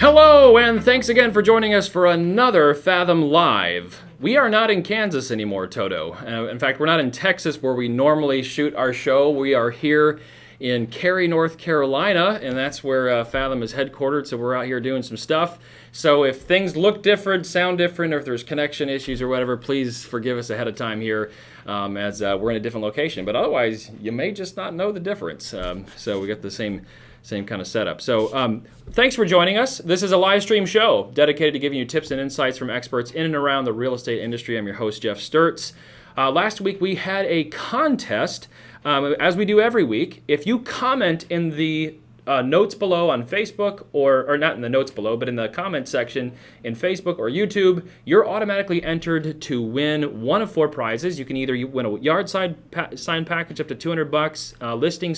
Hello, and thanks again for joining us for another Fathom Live. We are not in Kansas anymore, Toto. In fact, we're not in Texas where we normally shoot our show. We are here in Cary, North Carolina, and that's where Fathom is headquartered, so we're out here doing some stuff. So if things look different, sound different, or if there's connection issues or whatever, please forgive us ahead of time here as we're in a different location. But otherwise, you may just not know the difference. So we got the same kind of setup. So thanks for joining us. This is a live stream show dedicated to giving you tips and insights from experts in and around the real estate industry. I'm your host, Jeff Sturtz. Last week we had a contest, as we do every week. If you comment in the notes below on Facebook, or not in the notes below, but in the comment section in Facebook or YouTube, you're automatically entered to win one of four prizes. You can either win a yard sign package up to $200, lead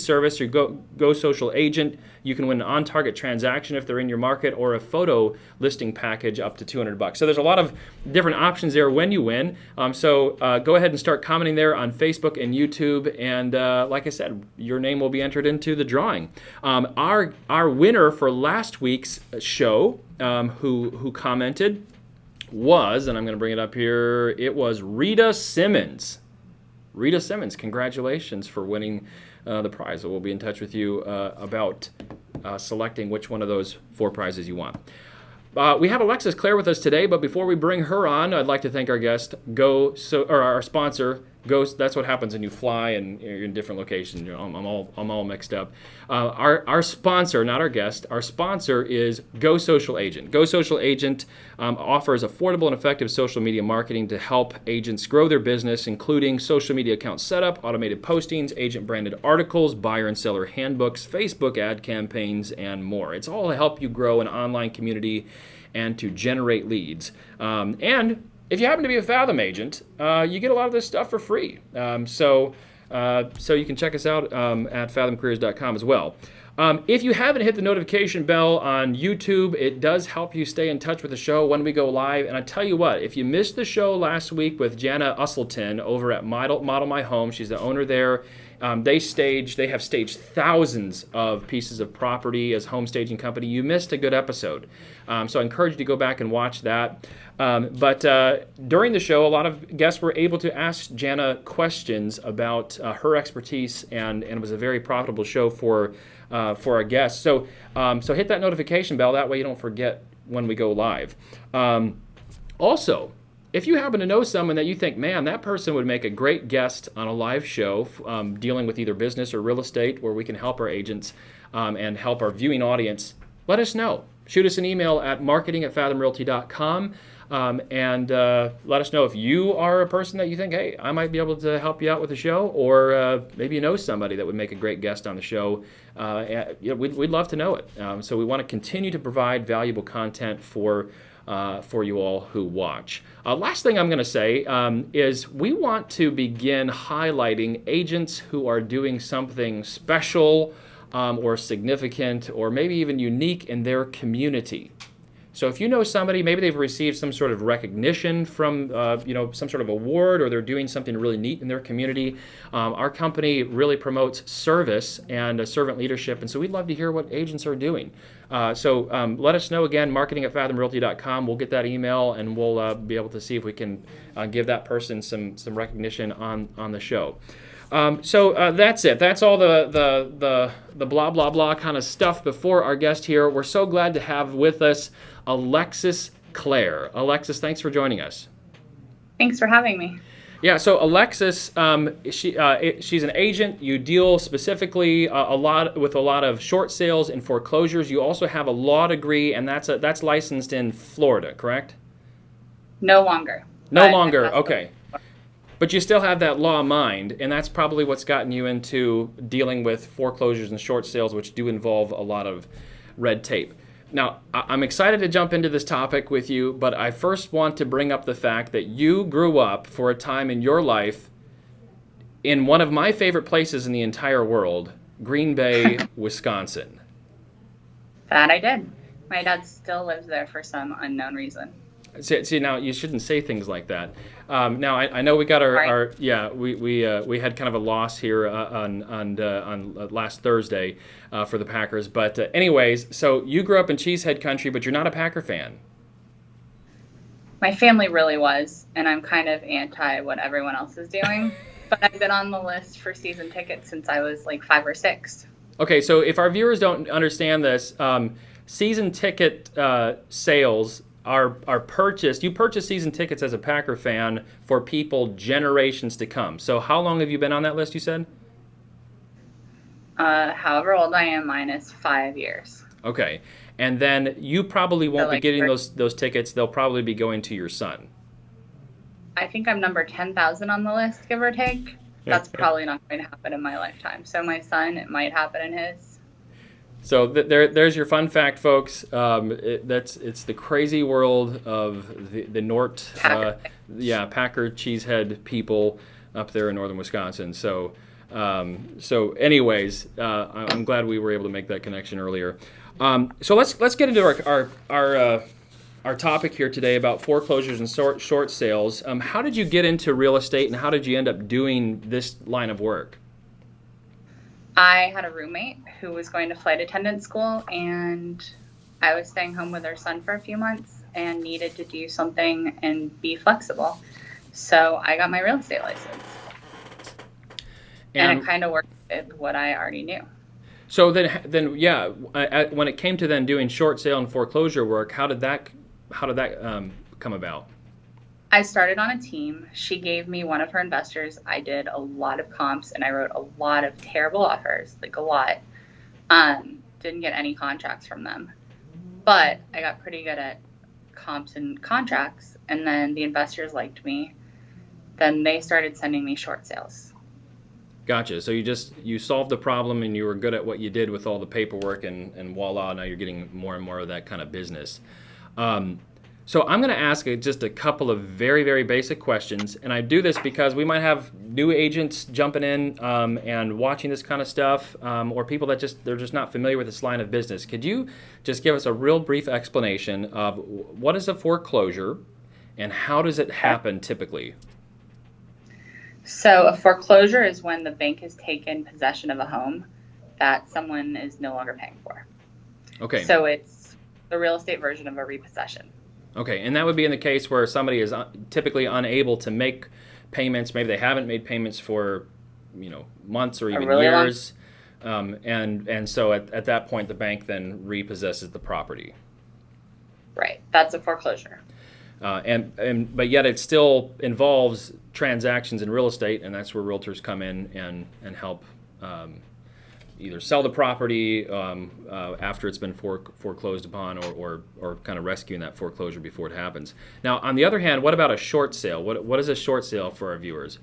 service, your GoSocial agent. You can win an OnTarget transaction if they're in your market, or a photo listing package up to $200. So there's a lot of different options there when you win. So go ahead and start commenting there on Facebook and YouTube, and like I said, your name will be entered into the drawing. Our winner for last week's show, who commented, was, and I'm going to bring it up here, it was Rita Simmons. Rita Simmons, congratulations for winning the prize. We'll be in touch with you about selecting which one of those four prizes you want. We have Alexis Claire with us today, but before we bring her on, I'd like to thank our guest, our sponsor, That's what happens when you fly and you're in different locations. You know, I'm all mixed up. Our sponsor, not our guest, our sponsor is GoSocial Agent. GoSocial Agent offers affordable and effective social media marketing to help agents grow their business, including social media account setup, automated postings, agent-branded articles, buyer and seller handbooks, Facebook ad campaigns, and more. It's all to help you grow an online community and to generate leads. And if you happen to be a Fathom agent, you get a lot of this stuff for free. So you can check us out at fathomcareers.com as well. If you haven't hit the notification bell on YouTube, it does help you stay in touch with the show when we go live. And I tell you what, if you missed the show last week with Jana Usselton over at Model My Home, she's the owner there. They have staged thousands of pieces of property as home staging company. You missed a good episode. So I encourage you to go back and watch that. But during the show, a lot of guests were able to ask Jana questions about her expertise, and it was a very profitable show for our guests. So hit that notification bell. That way you don't forget when we go live. Also, if you happen to know someone that you think, man, that person would make a great guest on a live show dealing with either business or real estate, where we can help our agents and help our viewing audience, let us know. Shoot us an email at marketing@fathomrealty.com and let us know if you are a person that you think, hey, I might be able to help you out with the show, or maybe you know somebody that would make a great guest on the show. We'd love to know it. So we want to continue to provide valuable content for you all who watch. Last thing I'm going to say is we want to begin highlighting agents who are doing something special or significant or maybe even unique in their community. So if you know somebody, maybe they've received some sort of recognition from some sort of award, or they're doing something really neat in their community. Our company really promotes service and servant leadership, and so we'd love to hear what agents are doing. So let us know again, marketing@fathomrealty.com. We'll get that email, and we'll be able to see if we can give that person some recognition on the show. So that's it. That's all the blah, blah, blah kind of stuff before our guest here. We're so glad to have with us Alexis Claire. Alexis, thanks for joining us. Thanks for having me. Yeah, so Alexis, she's an agent. You deal specifically with a lot of short sales and foreclosures. You also have a law degree, and that's licensed in Florida, correct? No longer. No longer, okay. But you still have that law mind, and that's probably what's gotten you into dealing with foreclosures and short sales, which do involve a lot of red tape. Now, I'm excited to jump into this topic with you, but I first want to bring up the fact that you grew up for a time in your life in one of my favorite places in the entire world, Green Bay, Wisconsin. That I did. My dad still lives there for some unknown reason. See, now you shouldn't say things like that. Now I know we got we had kind of a loss here on last Thursday for the Packers. But anyways, so you grew up in Cheesehead country, but you're not a Packer fan. My family really was, and I'm kind of anti what everyone else is doing. But I've been on the list for season tickets since I was like 5 or 6. Okay, so if our viewers don't understand this, season ticket sales are purchased. You purchase season tickets as a Packer fan for people generations to come. So how long have you been on that list, you said? However old I am, minus 5 years. Okay, and then you probably won't be like getting those tickets. They'll probably be going to your son. I think I'm number 10,000 on the list, give or take. That's probably not going to happen in my lifetime. So my son, it might happen in his. So there's your fun fact, folks. It's the crazy world of the Nort, Packer Cheesehead people up there in northern Wisconsin. So anyways, I'm glad we were able to make that connection earlier. So let's get into our topic here today about foreclosures and short sales. How did you get into real estate, and how did you end up doing this line of work? I had a roommate who was going to flight attendant school, and I was staying home with her son for a few months and needed to do something and be flexible. So I got my real estate license. And it kind of worked with what I already knew. So then, when it came to then doing short sale and foreclosure work, how did that come about? I started on a team. She gave me one of her investors. I did a lot of comps, and I wrote a lot of terrible offers, like a lot. Didn't get any contracts from them. But I got pretty good at comps and contracts, and then the investors liked me. Then they started sending me short sales. Gotcha. So you solved the problem, and you were good at what you did with all the paperwork, and voila, now you're getting more and more of that kind of business. So I'm going to ask just a couple of very, very basic questions, and I do this because we might have new agents jumping in and watching this kind of stuff, or people that they're just not familiar with this line of business. Could you just give us a real brief explanation of what is a foreclosure, and how does it happen typically? So a foreclosure is when the bank has taken possession of a home that someone is no longer paying for. Okay. So it's the real estate version of a repossession. Okay, and that would be in the case where somebody is typically unable to make payments. Maybe they haven't made payments for, months or even years, and so at that point, the bank then repossesses the property. Right, that's a foreclosure. But yet it still involves transactions in real estate, and that's where realtors come in and help either sell the property after it's been foreclosed upon, or kind of rescuing that foreclosure before it happens. Now, on the other hand, what about a short sale? What is a short sale for our viewers?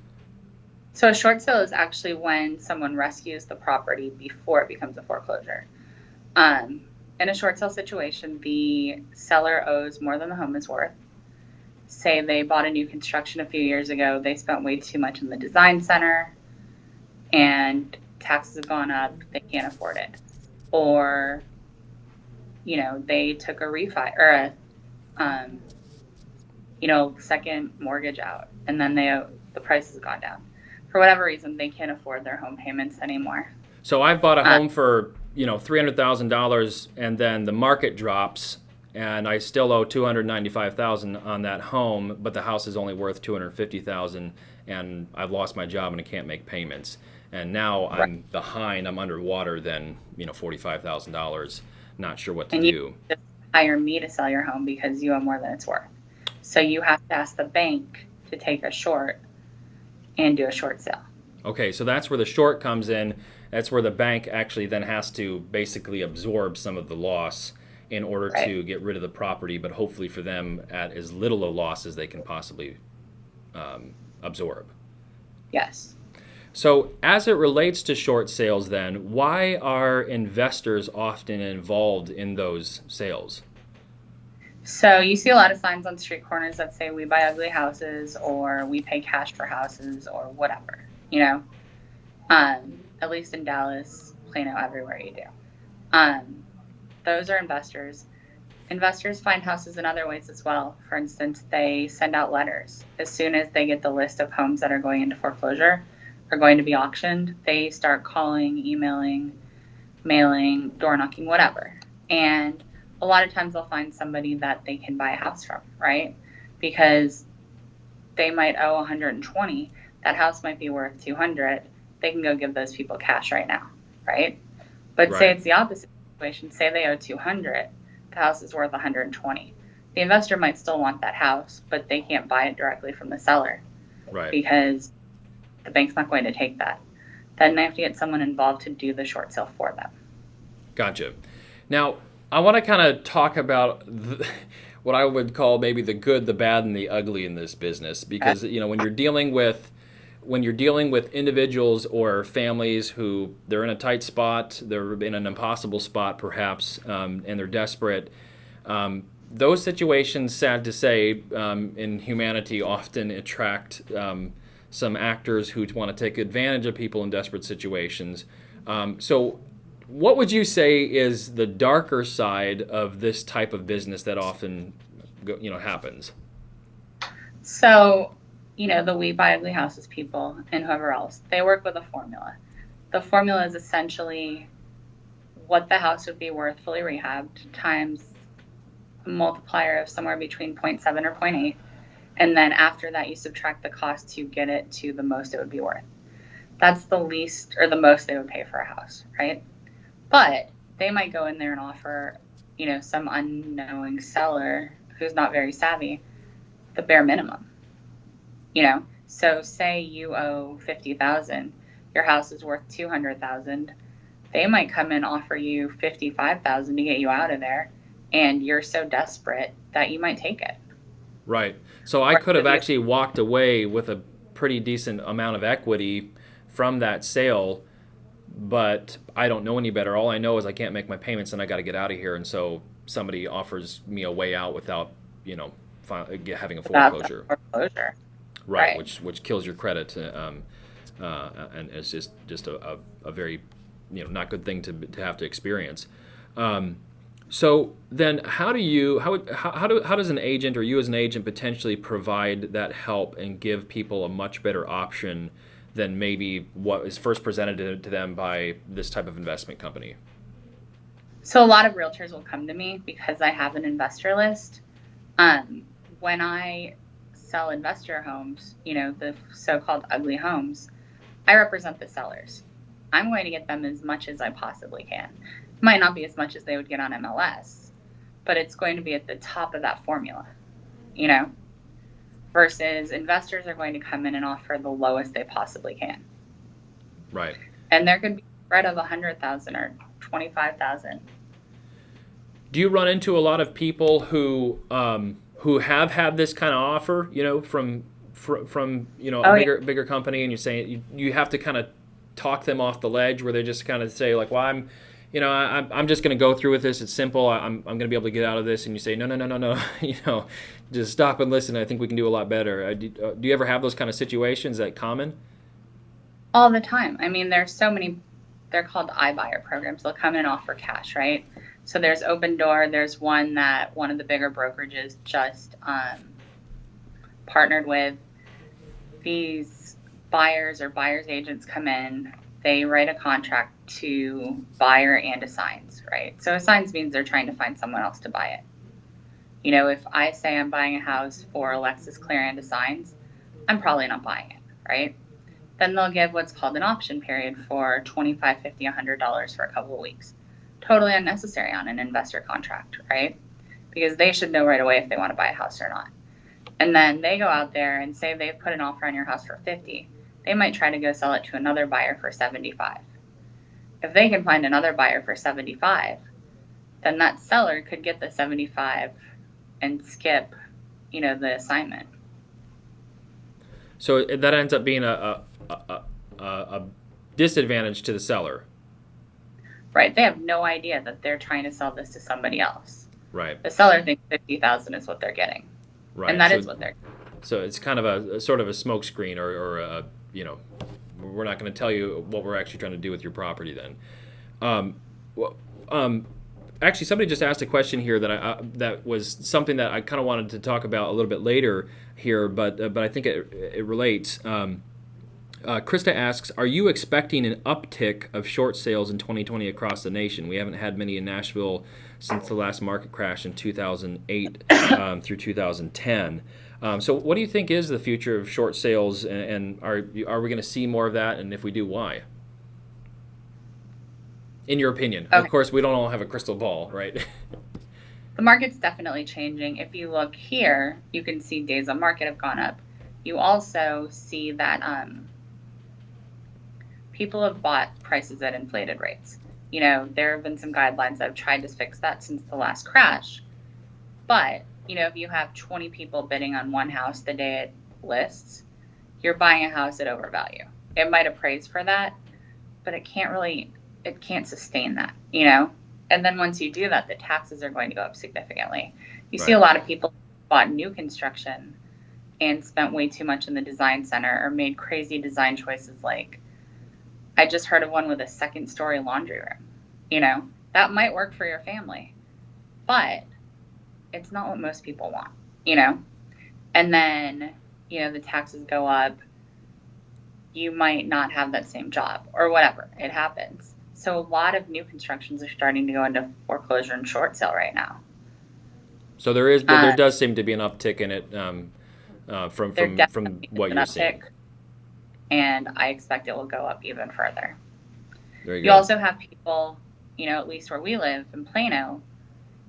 So a short sale is actually when someone rescues the property before it becomes a foreclosure. In a short sale situation, the seller owes more than the home is worth. Say they bought a new construction a few years ago, they spent way too much in the design center, and taxes have gone up, they can't afford it. Or, they took a refi or a, second mortgage out, and then the price has gone down. For whatever reason, they can't afford their home payments anymore. So I've bought a home for, $300,000, and then the market drops, and I still owe $295,000 on that home, but the house is only worth $250,000, and I've lost my job and I can't make payments. And now I'm behind, I'm underwater, then, $45,000, not sure what to do. You just hire me to sell your home because you owe more than it's worth. So you have to ask the bank to take a short and do a short sale. Okay, so that's where the short comes in. That's where the bank actually then has to basically absorb some of the loss in order to get rid of the property, but hopefully for them at as little a loss as they can possibly absorb. Yes. So as it relates to short sales then, why are investors often involved in those sales? So you see a lot of signs on street corners that say we buy ugly houses, or we pay cash for houses, or whatever, at least in Dallas, Plano, everywhere you do. Those are investors. Investors find houses in other ways as well. For instance, they send out letters. As soon as they get the list of homes that are going into foreclosure or going to be auctioned, they start calling, emailing, mailing, door knocking, whatever. And a lot of times they'll find somebody that they can buy a house from, right? Because they might owe 120. That house might be worth 200. They can go give those people cash right now, right? But say it's the opposite situation. Say they owe 200. The house is worth 120. The investor might still want that house, but they can't buy it directly from the seller, Right. because the bank's not going to take that. Then they have to get someone involved to do the short sale for them. Gotcha. Now, I want to kind of talk about what I would call maybe the good, the bad, and the ugly in this business, because when you're dealing with individuals or families who they're in a tight spot, they're in an impossible spot perhaps, and they're desperate. Those situations, sad to say, in humanity often attract some actors who want to take advantage of people in desperate situations. So what would you say is the darker side of this type of business that often happens? So, the We Buy Ugly Houses people and whoever else, they work with a formula. The formula is essentially what the house would be worth fully rehabbed times a multiplier of somewhere between 0.7 or 0.8. And then after that, you subtract the cost to get it to the most it would be worth. That's the least or the most they would pay for a house, right? But they might go in there and offer, some unknowing seller who's not very savvy, the bare minimum. So say you owe 50,000, your house is worth 200,000. They might come in and offer you 55,000 to get you out of there, and you're so desperate that you might take it. Right. So I could have actually walked away with a pretty decent amount of equity from that sale, but I don't know any better. All I know is I can't make my payments and I got to get out of here. And so somebody offers me a way out without, having a foreclosure. Right. Which kills your credit, and it's just a very, not good thing to have to experience. So then how does an agent or you as an agent potentially provide that help and give people a much better option than maybe what is first presented to them by this type of investment company? So a lot of realtors will come to me because I have an investor list. When I sell investor homes, the so-called ugly homes, I represent the sellers. I'm going to get them as much as I possibly can. It might not be as much as they would get on MLS, but it's going to be at the top of that formula, versus investors are going to come in and offer the lowest they possibly can. Right. And there could be a spread of 100,000 or 25,000. Do you run into a lot of people who have had this kind of offer, from a bigger company, and you're saying you have to kind of talk them off the ledge, where they just kind of say like, well, I'm just going to go through with this. It's simple. I'm going to be able to get out of this. And you say, no, just stop and listen. I think we can do a lot better. Do you ever have those kind of situations? Is that common? All the time. I mean, there's so many, they're called iBuyer programs. They'll come in and offer cash, right? So there's Open Door. There's one that one of the bigger brokerages just partnered with. These buyers or buyer's agents come in. They write a contract to buyer and assigns, right? So assigns means they're trying to find someone else to buy it. If I say I'm buying a house for Alexis Claire and assigns, I'm probably not buying it, right? Then they'll give what's called an option period for $25, $50, $100 for a couple of weeks. Totally unnecessary on an investor contract, right? Because they should know right away if they want to buy a house or not. And then they go out there and say they've put an offer on your house for 50. They might try to go sell it to another buyer for 75. If they can find another buyer for 75, then that seller could get the 75 and skip, the assignment. So that ends up being a disadvantage to the seller. Right. They have no idea that they're trying to sell this to somebody else. Right. The seller thinks 50,000 is what they're getting. Right. And that is what they're getting. So it's kind of a sort of a smoke screen, or we're not going to tell you what we're actually trying to do with your property then. actually, somebody just asked a question here that was something that I kind of wanted to talk about a little bit later here, but I think it relates. Krista asks, are you expecting an uptick of short sales in 2020 across the nation? We haven't had many in Nashville since the last market crash in 2008 through 2010. So what do you think is the future of short sales, and are we going to see more of that? And if we do, why? In your opinion. Okay. Of course, we don't all have a crystal ball, right? The market's definitely changing. If you look here, you can see days on market have gone up. You also see that people have bought prices at inflated rates. You know, there have been some guidelines that have tried to fix that since the last crash. But, you know, if you have 20 people bidding on one house the day it lists, you're buying a house at overvalue. It might appraise for that, but it can't sustain that, you know? And then once you do that, the taxes are going to go up significantly. You see a lot of people bought new construction and spent way too much in the design center or made crazy design choices like, I just heard of one with a second-story laundry room. You know, that might work for your family, but it's not what most people want, you know? And then, you know, the taxes go up. You might not have that same job or whatever. It happens. So a lot of new constructions are starting to go into foreclosure and short sale right now. So there does seem to be an uptick in it from what you're seeing. And I expect it will go up even further. Very good. You also have people, you know, at least where we live in Plano,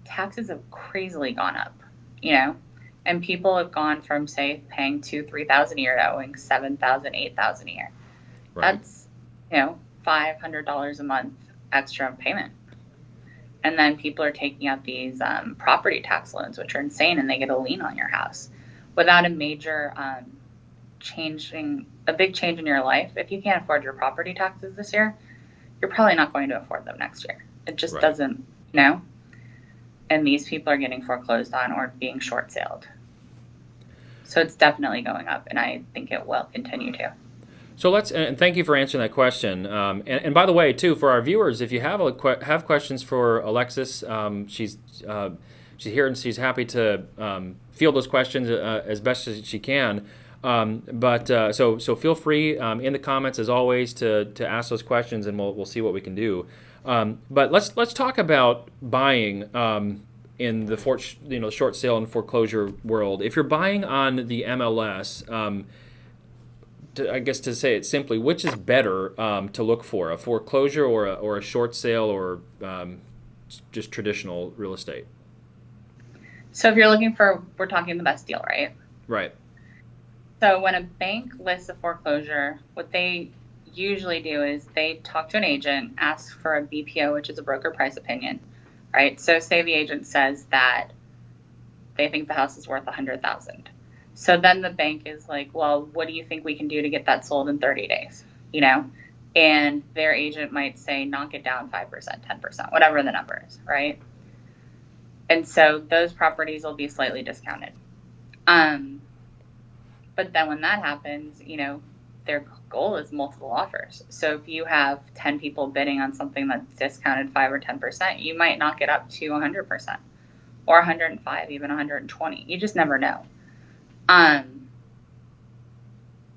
taxes have crazily gone up, you know, and people have gone from, say, paying $2,000-$3,000 a year to owing $7,000, $8,000 a year. Right. That's, you know, $500 a month extra payment. And then people are taking out these property tax loans, which are insane, and they get a lien on your house without a major a big change in your life. If you can't afford your property taxes this year, you're probably not going to afford them next year. It just doesn't, you know? And these people are getting foreclosed on or being short saled. So it's definitely going up, and I think it will continue to. So and thank you for answering that question. And by the way, too, for our viewers, if you have questions for Alexis, she's here and she's happy to field those questions as best as she can. So feel free in the comments as always to ask those questions, and we'll see what we can do. But let's talk about buying in the short sale and foreclosure world. If you're buying on the MLS, I guess to say it simply, which is better to look for, a foreclosure or a short sale or just traditional real estate? So if you're looking we're talking the best deal, right? Right. So when a bank lists a foreclosure, what they usually do is they talk to an agent, ask for a BPO, which is a broker price opinion, right? So say the agent says that they think the house is worth $100,000. So then the bank is like, well, what do you think we can do to get that sold in 30 days? You know, and their agent might say, knock it down 5%, 10%, whatever the number is, right? And so those properties will be slightly discounted. But then when that happens, you know, their goal is multiple offers. So if you have 10 people bidding on something that's discounted 5 or 10%, you might knock it up to 100% or 105, even 120. You just never know.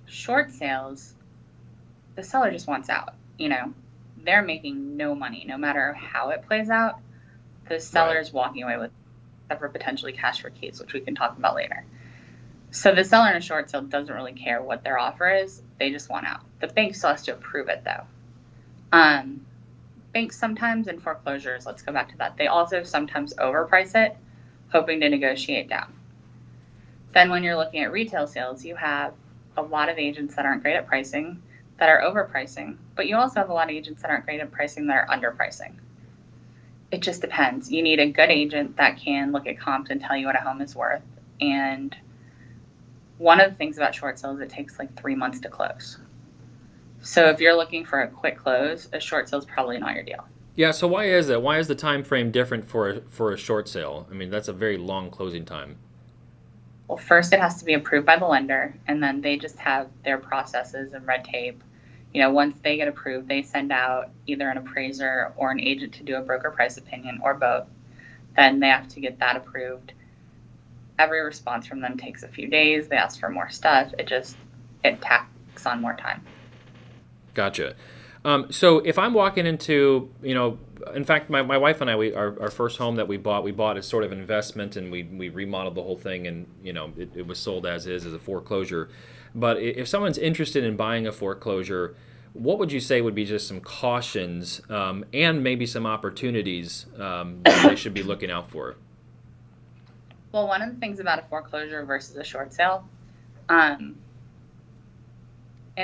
Short sales, the seller just wants out, you know, they're making no money, no matter how it plays out. The seller's walking away with, except for potentially cash for keys, which we can talk about later. So the seller in a short sale doesn't really care what their offer is. They just want out. The bank still has to approve it, though. Banks sometimes in foreclosures, let's go back to that, they also sometimes overprice it, hoping to negotiate down. Then when you're looking at retail sales, you have a lot of agents that aren't great at pricing, that are overpricing, but you also have a lot of agents that aren't great at pricing, that are underpricing. It just depends. You need a good agent that can look at comps and tell you what a home is worth. And one of the things about short sales, it takes like 3 months to close. So if you're looking for a quick close, a short sale is probably not your deal. Yeah, so why is that? Why is the time frame different for a short sale? I mean, that's a very long closing time. Well, first it has to be approved by the lender, and then they just have their processes and red tape. Once they get approved, they send out either an appraiser or an agent to do a broker price opinion or both. Then they have to get that approved. Every response from them takes a few days. They ask for more stuff. It tacks on more time. Gotcha. So if I'm walking into, in fact, my wife and I, our first home that we bought as sort of an investment, and we remodeled the whole thing, and it was sold as is as a foreclosure. But if someone's interested in buying a foreclosure, what would you say would be just some cautions and maybe some opportunities that they should be looking out for? Well, one of the things about a foreclosure versus a short sale, in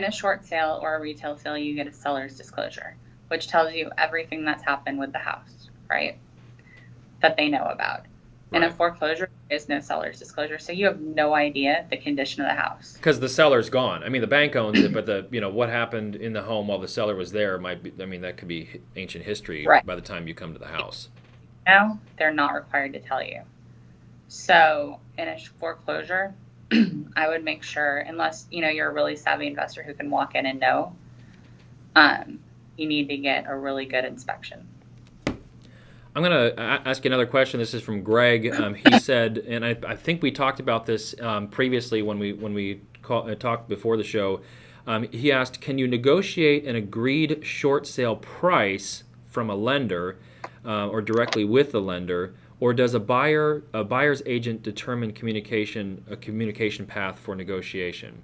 a short sale or a retail sale, you get a seller's disclosure, which tells you everything that's happened with the house, right? That they know about. In a foreclosure, there is no seller's disclosure, so you have no idea the condition of the house. Because the seller's gone. I mean, the bank owns it, but what happened in the home while the seller was there might be. I mean, that could be ancient history by the time you come to the house. No, they're not required to tell you. So in a foreclosure, I would make sure, unless you're a really savvy investor who can walk in and know, you need to get a really good inspection. I'm going to ask you another question. This is from Greg. He said, and I think we talked about this previously when we talked before the show. He asked, can you negotiate an agreed short sale price from a lender or directly with the lender, or does a buyer's agent determine a communication path for negotiation?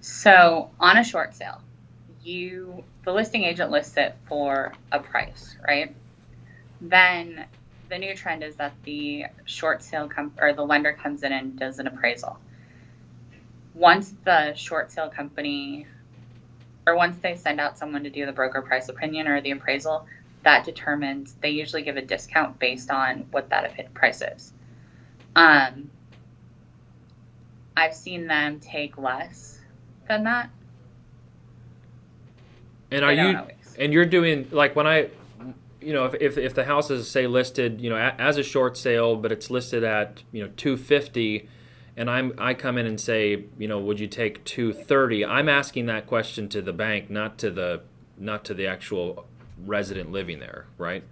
So on a short sale, the listing agent lists it for a price, right? Then the new trend is that the short sale or the lender comes in and does an appraisal. Once the short sale company, or once they send out someone to do the broker price opinion or the appraisal, that determines, they usually give a discount based on what that price is. I've seen them take less than that. And you're doing, like, when if the house is, say, listed, as a short sale, but it's listed at, $250, and I come in and say, would you take $230? I'm asking that question to the bank, not to the actual resident living there, right?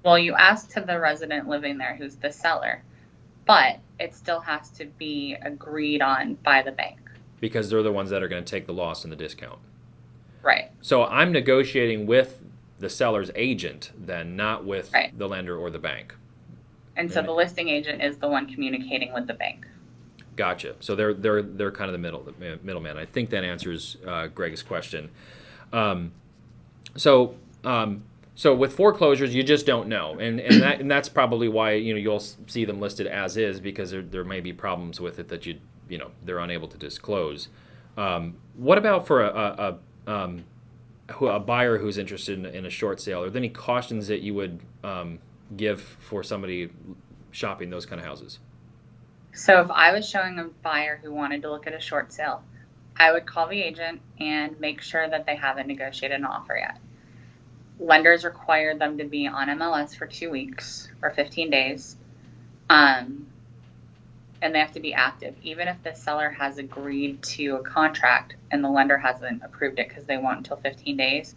Well, you ask to the resident living there, who's the seller, but it still has to be agreed on by the bank. Because they're the ones that are going to take the loss and the discount. Right. So I'm negotiating with the seller's agent, then, not with the lender or the bank. And so the listing agent is the one communicating with the bank. Gotcha. So they're kind of the middleman. I think that answers Greg's question. So with foreclosures, you just don't know, and that's probably why you'll see them listed as is, because there may be problems with it that they're unable to disclose. What about for a buyer who's interested in a short sale? Are there any cautions that you would give for somebody shopping those kind of houses? So if I was showing a buyer who wanted to look at a short sale, I would call the agent and make sure that they haven't negotiated an offer yet. Lenders require them to be on MLS for 2 weeks or 15 days. And they have to be active, even if the seller has agreed to a contract and the lender hasn't approved it because they won't until 15 days.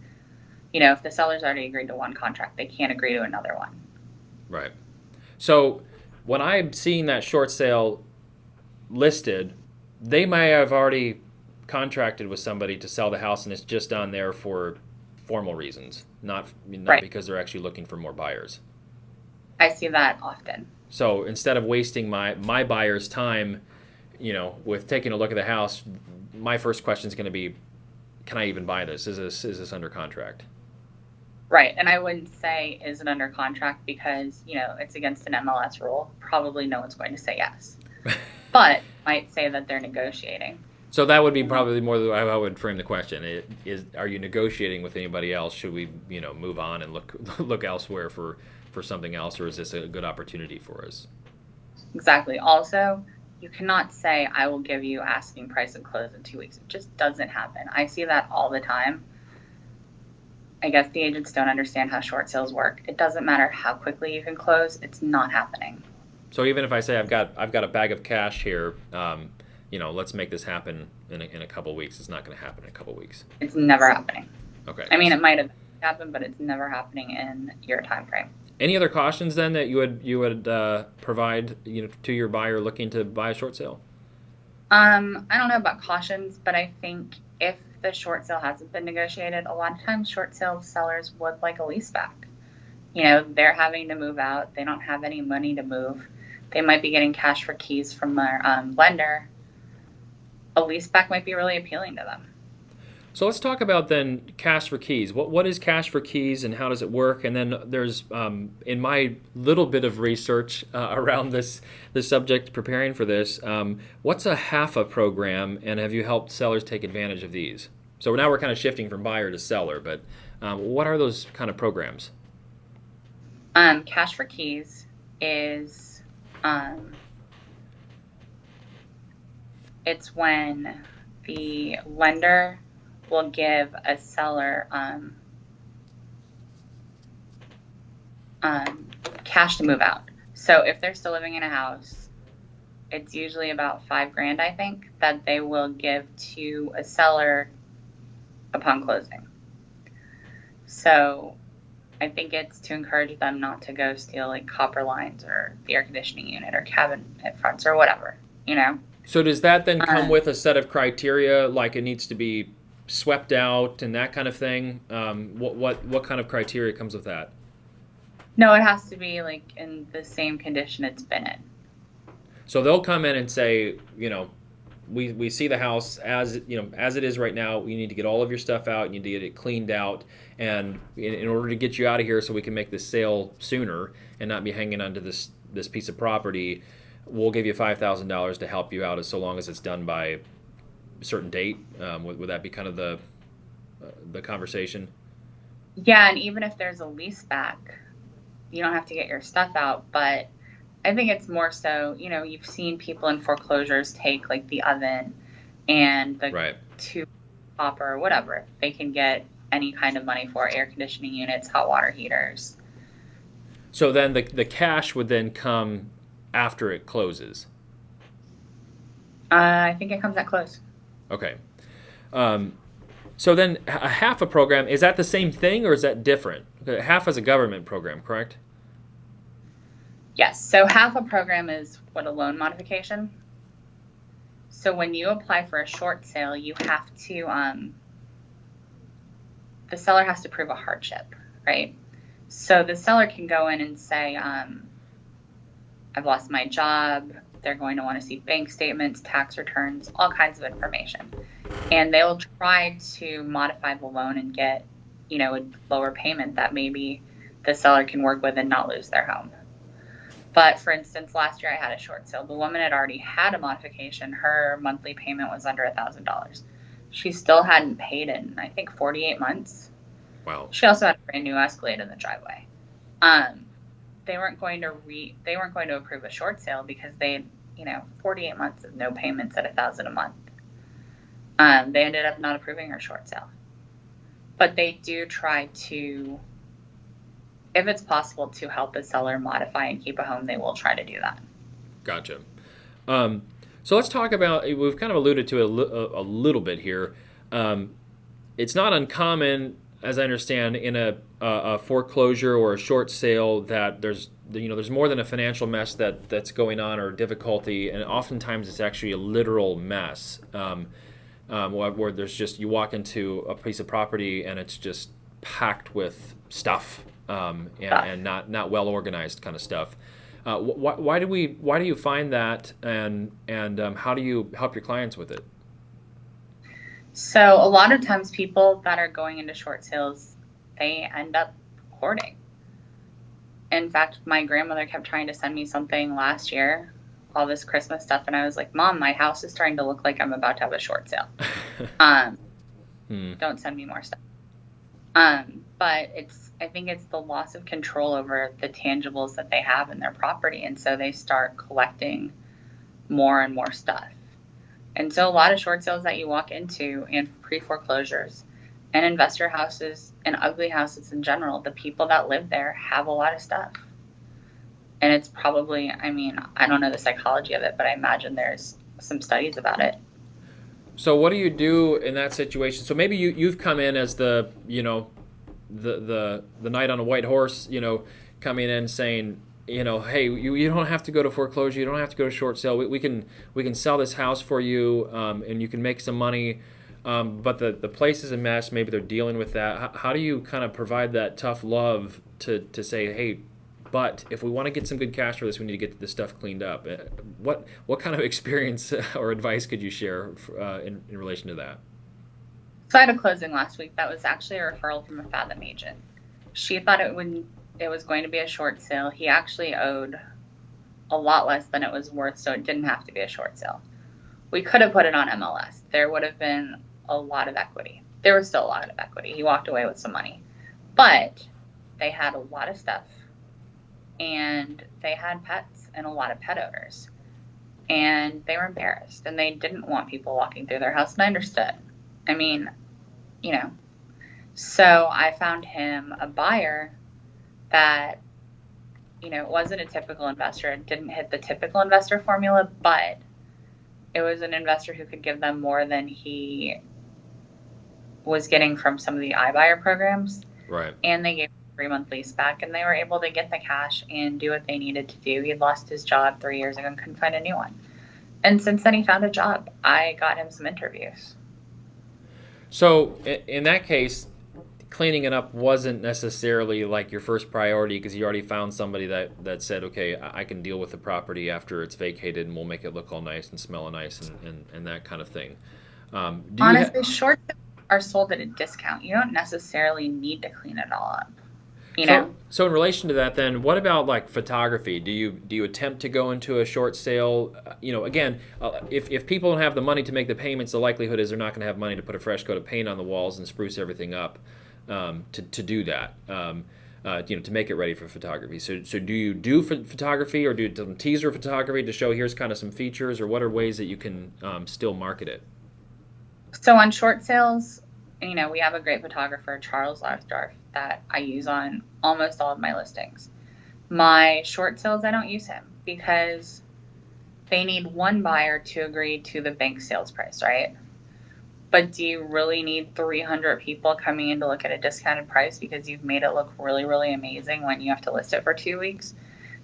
If the seller's already agreed to one contract, they can't agree to another one. Right. So when I'm seeing that short sale listed, they may have already contracted with somebody to sell the house, and it's just on there for formal reasons, not because they're actually looking for more buyers. I see that often. So instead of wasting my buyer's time, with taking a look at the house, my first question is going to be, can I even buy this? Is this under contract? Right, and I wouldn't say is it under contract because it's against an MLS rule. Probably no one's going to say yes, but might say that they're negotiating. So that would be probably more the way I would frame the question. Are you negotiating with anybody else? Should we move on and look elsewhere for something else, or is this a good opportunity for us? Exactly. Also, you cannot say, I will give you asking price and close in 2 weeks. It just doesn't happen. I see that all the time. I guess the agents don't understand how short sales work. It doesn't matter how quickly you can close. It's not happening. So even if I say I've got a bag of cash here, let's make this happen in a couple weeks. It's not going to happen in a couple weeks. It's never happening. Okay. I mean, it might have happened, but it's never happening in your time frame. Any other cautions then that you would provide to your buyer looking to buy a short sale? I don't know about cautions, but I think if the short sale hasn't been negotiated, a lot of times short sale sellers would like a lease back. They're having to move out. They don't have any money to move. They might be getting cash for keys from their lender. A lease back might be really appealing to them. So let's talk about then cash for keys. What is cash for keys and how does it work? And then there's, in my little bit of research around this subject, preparing for this, what's a HAFA program, and have you helped sellers take advantage of these? So now we're kind of shifting from buyer to seller, but what are those kind of programs? Cash for keys is it's when the lender will give a seller cash to move out. So if they're still living in a house, it's usually about $5,000, I think, that they will give to a seller upon closing. So I think it's to encourage them not to go steal like copper lines or the air conditioning unit or cabinet fronts or whatever, So does that then come with a set of criteria, like it needs to be swept out and that kind of thing? What kind of criteria comes with that? No, it has to be like in the same condition it's been in. So they'll come in and say, we see the house as it is right now. We need to get all of your stuff out. You need to get it cleaned out, and in order to get you out of here, so we can make this sale sooner and not be hanging onto this piece of property, we'll give you $5,000 to help you out, as so long as it's done by a certain date. Would that be kind of the conversation? Yeah, and even if there's a lease back, you don't have to get your stuff out, but I think it's more so, you've seen people in foreclosures take like the oven and the two copper or whatever. They can get any kind of money for air conditioning units, hot water heaters. So then the cash would then come after it closes? I think it comes at close. Okay. So then a HAFA program, is that the same thing or is that different? HAFA is a government program, correct? Yes. So HAFA program is a loan modification. So when you apply for a short sale, you have to, the seller has to prove a hardship, right? So the seller can go in and say, I've lost my job. They're going to want to see bank statements, tax returns, all kinds of information. And they'll try to modify the loan and get, a lower payment that maybe the seller can work with and not lose their home. But for instance, last year I had a short sale. The woman had already had a modification. Her monthly payment was under $1,000. She still hadn't paid in, I think, 48 months. Wow. She also had a brand new Escalade in the driveway. They weren't going to approve a short sale because they had, 48 months of no payments at $1,000 a month. They ended up not approving her short sale. But they do try to, if it's possible to help a seller modify and keep a home, they will try to do that. Gotcha. So let's talk about, we've kind of alluded to it a little bit here. It's not uncommon, as I understand, in a foreclosure or a short sale that there's more than a financial mess that's going on or difficulty, and oftentimes it's actually a literal mess. Where there's just, you walk into a piece of property and it's just packed with stuff, and not well organized kind of stuff. Why do you find that, and how do you help your clients with it? So a lot of times people that are going into short sales, they end up hoarding. In fact, my grandmother kept trying to send me something last year, all this Christmas stuff, and I was like, Mom, my house is starting to look like I'm about to have a short sale. Don't send me more stuff. But I think it's the loss of control over the tangibles that they have in their property, and so they start collecting more and more stuff. And so a lot of short sales that you walk into, and pre-foreclosures and investor houses and ugly houses in general, the people that live there have a lot of stuff. And it's probably, I don't know the psychology of it, but I imagine there's some studies about it. So what do you do in that situation? So maybe you've come in as the, the knight on a white horse, coming in saying, hey, you don't have to go to foreclosure, you don't have to go to short sale. We can sell this house for you, and you can make some money. But the place is a mess. Maybe they're dealing with that. How do you kind of provide that tough love to say, hey, but if we want to get some good cash for this, we need to get this stuff cleaned up? What kind of experience or advice could you share in relation to that? So I had a closing last week that was actually a referral from a Fathom agent. She thought it was going to be a short sale. He actually owed a lot less than it was worth, so it didn't have to be a short sale. We could have put it on MLS. There would have been a lot of equity. There was still a lot of equity. He walked away with some money. But they had a lot of stuff, and they had pets and a lot of pet owners. And they were embarrassed, and they didn't want people walking through their house, and I understood. I mean, So I found him a buyer that, it wasn't a typical investor. It didn't hit the typical investor formula, but it was an investor who could give them more than he was getting from some of the iBuyer programs. Right. And they gave him a 3-month lease back, and they were able to get the cash and do what they needed to do. He had lost his job 3 years ago and couldn't find a new one. And since then, he found a job. I got him some interviews. So in that case, cleaning it up wasn't necessarily like your first priority because you already found somebody that said, okay, I can deal with the property after it's vacated and we'll make it look all nice and smell nice and that kind of thing. Honestly, short sales are sold at a discount. You don't necessarily need to clean it all up. So in relation to that, then, what about like photography? Do you attempt to go into a short sale? Again, if people don't have the money to make the payments, the likelihood is they're not going to have money to put a fresh coat of paint on the walls and spruce everything up to do that. To make it ready for photography. So do you do photography, or do you some teaser photography to show here's kind of some features, or what are ways that you can still market it? So on short sales, we have a great photographer, Charles Larsdorf, that I use on almost all of my listings. My short sales, I don't use him because they need one buyer to agree to the bank sales price, right? But do you really need 300 people coming in to look at a discounted price because you've made it look really, really amazing when you have to list it for 2 weeks?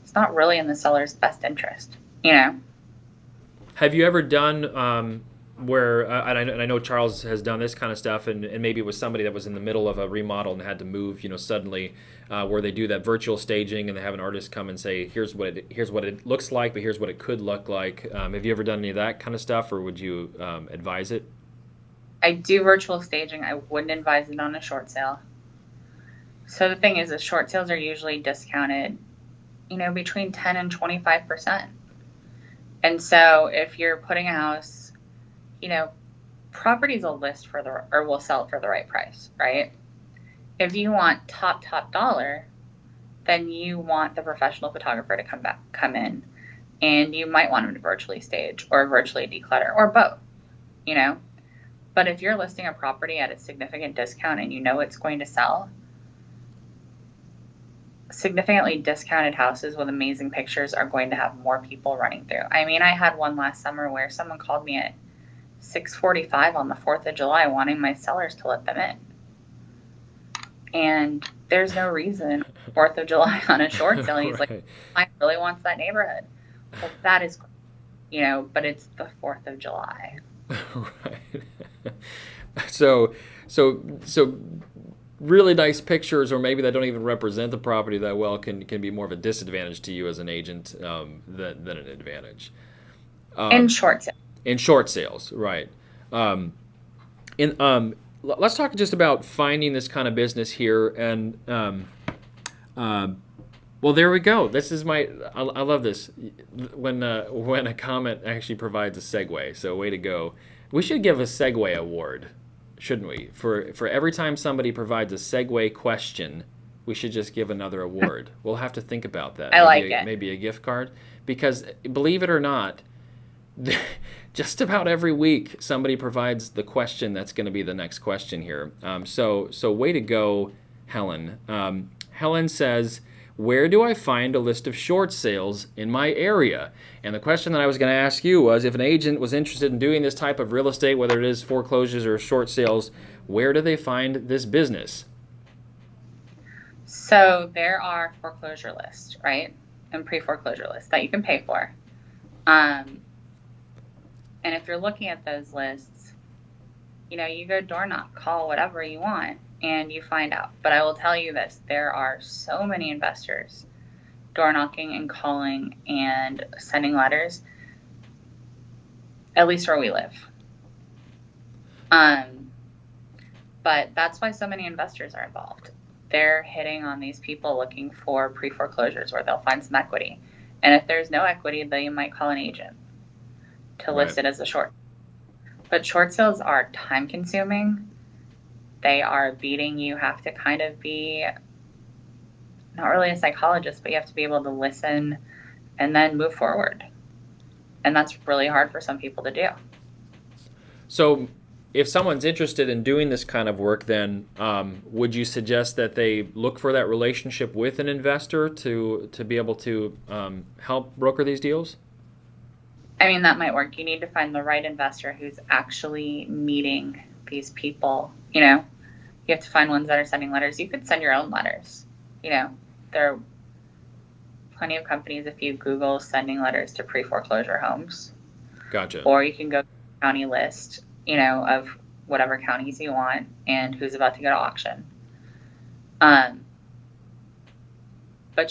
It's not really in the seller's best interest, Have you ever done where, and I know Charles has done this kind of stuff, and maybe it was somebody that was in the middle of a remodel and had to move, suddenly, where they do that virtual staging and they have an artist come and say, here's what it looks like, but here's what it could look like. Have you ever done any of that kind of stuff, or would you advise it? I do virtual staging. I wouldn't advise it on a short sale. So the thing is, the short sales are usually discounted, between 10 and 25%. And so if you're putting a house, properties will list will sell for the right price, right? If you want top dollar, then you want the professional photographer to come in, and you might want him to virtually stage or virtually declutter or both, But if you're listing a property at a significant discount and it's going to sell, significantly discounted houses with amazing pictures are going to have more people running through. I mean, I had one last summer where someone called me at 6:45 on the 4th of July wanting my sellers to let them in. And there's no reason 4th of July on a short sale. He's Right. like, I really wants that neighborhood. Well, that is, but it's the 4th of July. Right. So really nice pictures, or maybe that don't even represent the property that well, can be more of a disadvantage to you as an agent than an advantage. In short sales. In short sales, right. Let's talk just about finding this kind of business here. And well, there we go. This is I love this when a comment actually provides a segue. So way to go. We should give a segue award, shouldn't we? For every time somebody provides a segue question, we should just give another award. We'll have to think about that. I like it. Maybe a gift card, because believe it or not, just about every week somebody provides the question that's going to be the next question here. So way to go, Helen. Helen says, where do I find a list of short sales in my area? And the question that I was going to ask you was, if an agent was interested in doing this type of real estate, whether it is foreclosures or short sales, where do they find this business? So there are foreclosure lists, right? And pre-foreclosure lists that you can pay for. And if you're looking at those lists, you go door knock, call whatever you want, and you find out. But I will tell you this, there are so many investors door knocking and calling and sending letters, at least where we live. But that's why so many investors are involved. They're hitting on these people looking for pre-foreclosures where they'll find some equity. And if there's no equity, they might call an agent to list it as a short. But short sales are time consuming. They are beating. You have to kind of be not really a psychologist, but you have to be able to listen and then move forward. And that's really hard for some people to do. So if someone's interested in doing this kind of work, then would you suggest that they look for that relationship with an investor to be able to help broker these deals? I mean, that might work. You need to find the right investor who's actually meeting these people. You have to find ones that are sending letters. You could send your own letters. There are plenty of companies, if you Google sending letters to pre-foreclosure homes. Gotcha. Or you can go to the county list, of whatever counties you want and who's about to go to auction. But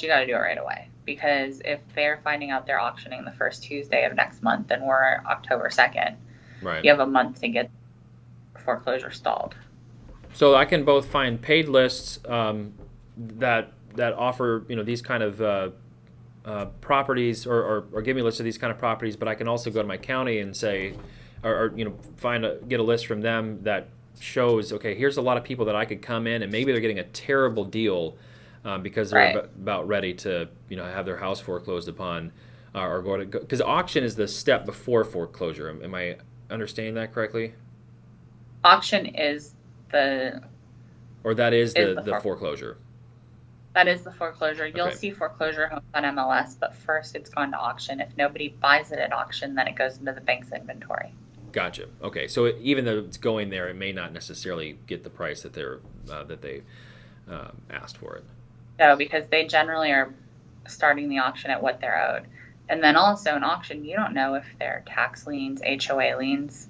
you got to do it right away, because if they're finding out they're auctioning the first Tuesday of next month and we're October 2nd, right, you have a month to get foreclosure stalled. So I can both find paid lists that offer these kind of properties, or give me a list of these kind of properties, but I can also go to my county and say, or get a list from them that shows, okay, here's a lot of people that I could come in and maybe they're getting a terrible deal because they're about ready to have their house foreclosed upon, or go to, because auction is the step before foreclosure. Am I understanding that correctly? Auction is the foreclosure. That is the foreclosure. You'll Okay. see foreclosure homes on MLS, but first it's gone to auction. If nobody buys it at auction, then it goes into the bank's inventory. Gotcha. Okay, so even though it's going there, it may not necessarily get the price that they asked for it. No, because they generally are starting the auction at what they're owed. And then also in auction, you don't know if they're tax liens, HOA liens,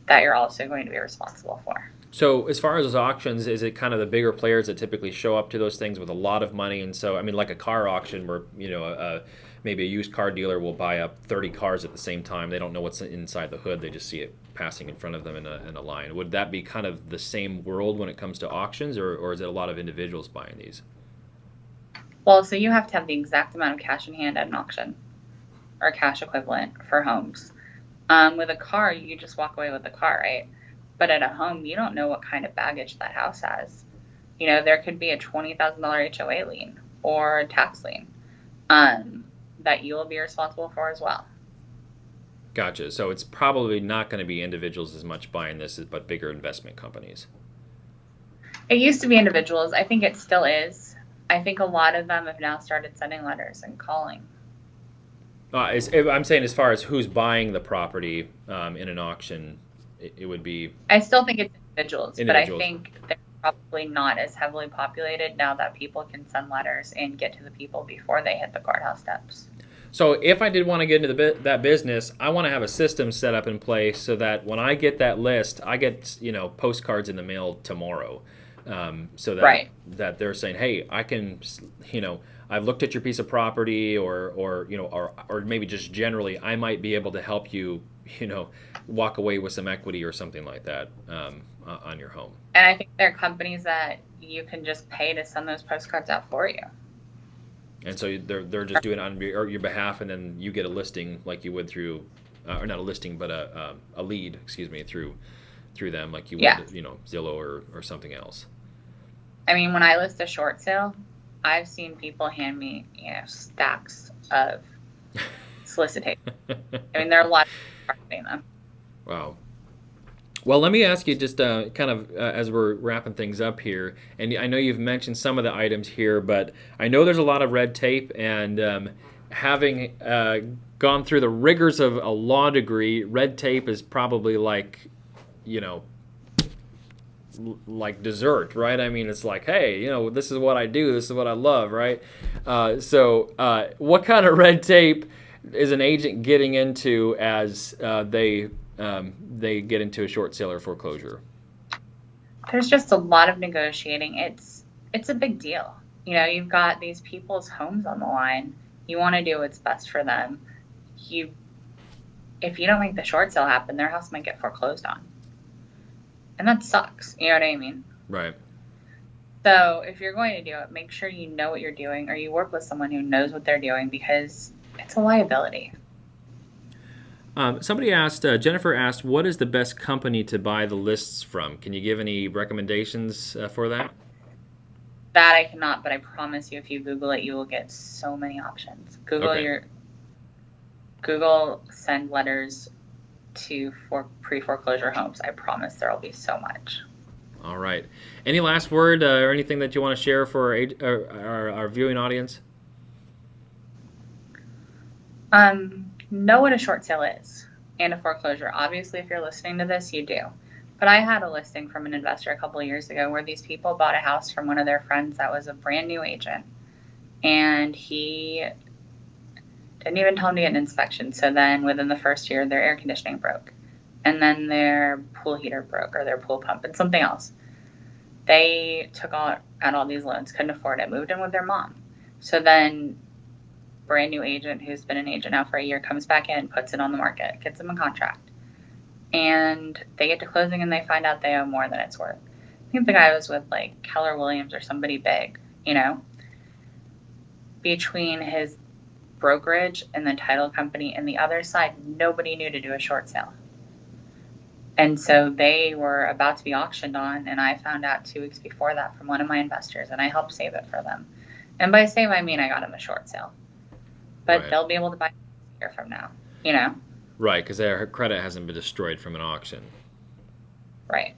that you're also going to be responsible for. So as far as those auctions, is it kind of the bigger players that typically show up to those things with a lot of money? And so, I mean, like a car auction where, maybe a used car dealer will buy up 30 cars at the same time. They don't know what's inside the hood. They just see it passing in front of them in a line. Would that be kind of the same world when it comes to auctions, or is it a lot of individuals buying these? Well, so you have to have the exact amount of cash in hand at an auction, or cash equivalent for homes. With a car, you just walk away with the car, right? But at a home, you don't know what kind of baggage that house has. There could be a $20,000 HOA lien or a tax lien that you will be responsible for as well. Gotcha. So it's probably not going to be individuals as much buying this, but bigger investment companies. It used to be individuals. I think it still is. I think a lot of them have now started sending letters and calling. I'm saying as far as who's buying the property in an auction, it would be... I still think it's individuals, but I think they're probably not as heavily populated now that people can send letters and get to the people before they hit the courthouse steps. So if I did want to get into that business, I want to have a system set up in place so that when I get that list, I get postcards in the mail tomorrow, so that that they're saying, hey, I can, I've looked at your piece of property, or maybe just generally, I might be able to help you, walk away with some equity or something like that on your home. And I think there are companies that you can just pay to send those postcards out for you. And so they're just doing it on your behalf, and then you get a listing like you would through, or not a listing, but a lead, through them like you would, Zillow or something else. I mean, when I list a short sale, I've seen people hand me, stacks of solicitation. I mean, there are a lot of people marketing them. Wow. Well, let me ask you just kind of as we're wrapping things up here, and I know you've mentioned some of the items here, but I know there's a lot of red tape, and having gone through the rigors of a law degree, red tape is probably like, you know, like dessert, right? I mean, it's like, hey, you know, this is what I do, this is what I love, right? So what kind of red tape is an agent getting into as they get into a short sale or foreclosure? There's just a lot of negotiating. It's a big deal. You know, you've got these people's homes on the line. You want to do what's best for them. If you don't make the short sale happen, their house might get foreclosed on. And that sucks. You know what I mean? Right. So if you're going to do it, make sure you know what you're doing, or you work with someone who knows what they're doing, because it's a liability. Somebody asked, Jennifer asked, what is the best company to buy the lists from? Can you give any recommendations for that? That I cannot, but I promise you, if you Google it, you will get so many options. Google send letters to pre-foreclosure homes. I promise there will be so much. All right. Any last word or anything that you want to share for our viewing audience? Know what a short sale is and a foreclosure. Obviously, if you're listening to this, you do. But I had a listing from an investor a couple of years ago where these people bought a house from one of their friends that was a brand new agent. And he didn't even tell them to get an inspection. So then within the first year, their air conditioning broke. And then their pool heater broke, or their pool pump, and something else. They took out all these loans, couldn't afford it, moved in with their mom. So then brand new agent who's been an agent now for a year comes back in, puts it on the market, gets them a contract. And they get to closing and they find out they owe more than it's worth. I think the guy was with like Keller Williams or somebody big, you know. Between his brokerage and the title company and the other side, nobody knew to do a short sale. And so they were about to be auctioned on, and I found out 2 weeks before that from one of my investors, and I helped save it for them. And by save, I mean I got them a short sale. But Right. They'll be able to buy a year from now, you know? Right, because their credit hasn't been destroyed from an auction. Right.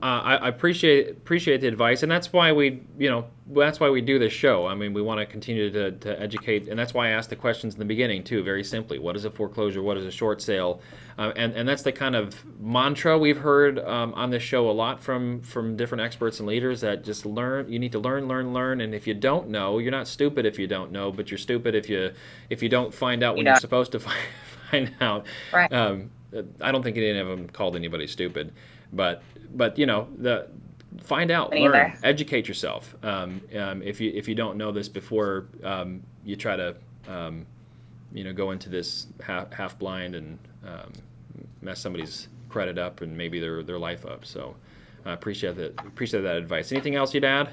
I appreciate the advice, and that's why we do this show. I mean, we want to continue to educate, and that's why I asked the questions in the beginning too. Very simply, what is a foreclosure? What is a short sale? And that's the kind of mantra we've heard on this show a lot from different experts and leaders. That just learn. You need to learn, and if you don't know, you're not stupid if you don't know, but you're stupid if you don't find out when you're supposed to find out. Right. I don't think any of them called anybody stupid, but you know, find out, Me learn, either. educate yourself. If you don't know this before you try to go into this half blind and mess somebody's credit up and maybe their life up. So I appreciate that advice. Anything else you'd add?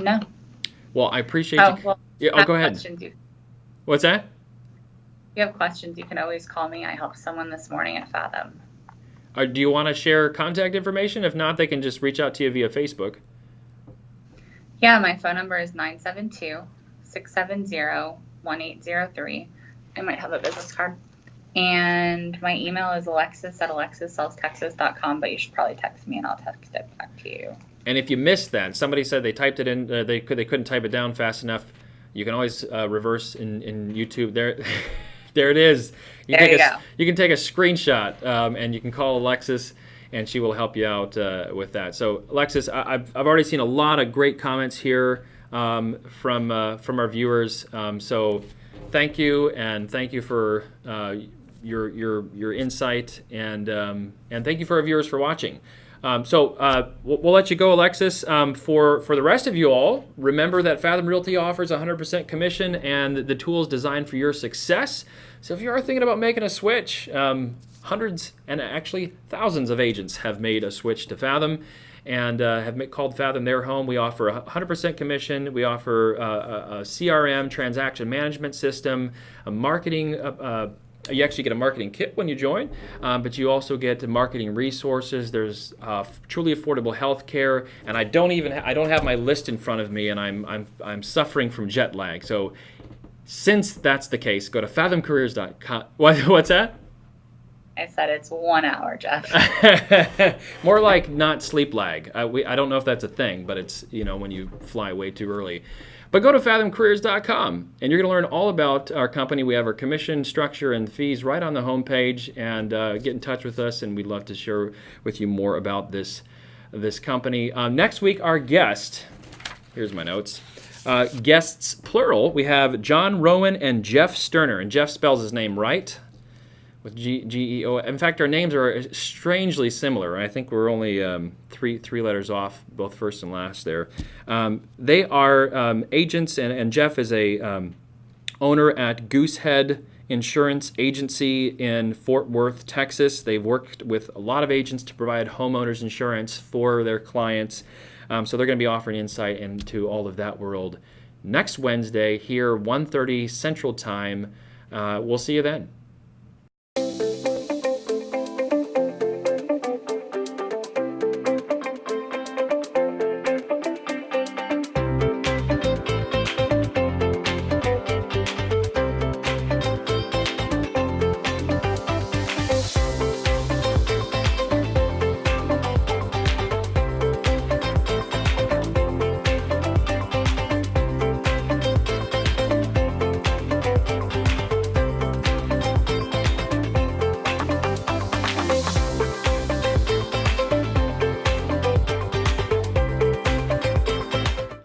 No. Well, I appreciate you. Well, Yeah, go ahead. What's that? If you have questions, you can always call me. I helped someone this morning at Fathom. Do you want to share contact information? If not, they can just reach out to you via Facebook. Yeah, my phone number is 972-670-1803. I might have a business card. And my email is alexis@alexissellstexas.com, but you should probably text me and I'll text it back to you. And if you missed that, somebody said they typed it in, they couldn't type it down fast enough, you can always reverse in YouTube. There it is. You can take a screenshot and you can call Alexis, and she will help you out with that. So, Alexis, I've already seen a lot of great comments here from our viewers. So, thank you, and thank you for your insight, and thank you for our viewers for watching. We'll let you go, Alexis. For the rest of you all, remember that Fathom Realty offers 100% commission and the tools designed for your success. So if you are thinking about making a switch, hundreds and actually thousands of agents have made a switch to Fathom and have called Fathom their home. We offer 100% commission. We offer a CRM, transaction management system, a marketing you actually get a marketing kit when you join, but you also get marketing resources. There's truly affordable health care, and I don't have my list in front of me, and I'm suffering from jet lag. So since that's the case, go to fathomcareers.com. What's that? I said it's 1 hour, Jeff. More like not sleep lag. I don't know if that's a thing, but it's, when you fly way too early. But go to fathomcareers.com, and you're going to learn all about our company. We have our commission structure and fees right on the homepage, and get in touch with us, and we'd love to share with you more about this company. Next week, our guest, here's my notes, guests plural, we have John Rowan and Jeff Sterner, and Jeff spells his name right, with G-E-O. In fact, our names are strangely similar. I think we're only three letters off, both first and last there. They are agents, and Jeff is a owner at Goosehead Insurance Agency in Fort Worth, Texas. They've worked with a lot of agents to provide homeowners insurance for their clients. So they're going to be offering insight into all of that world next Wednesday here, 1:30 Central Time. We'll see you then.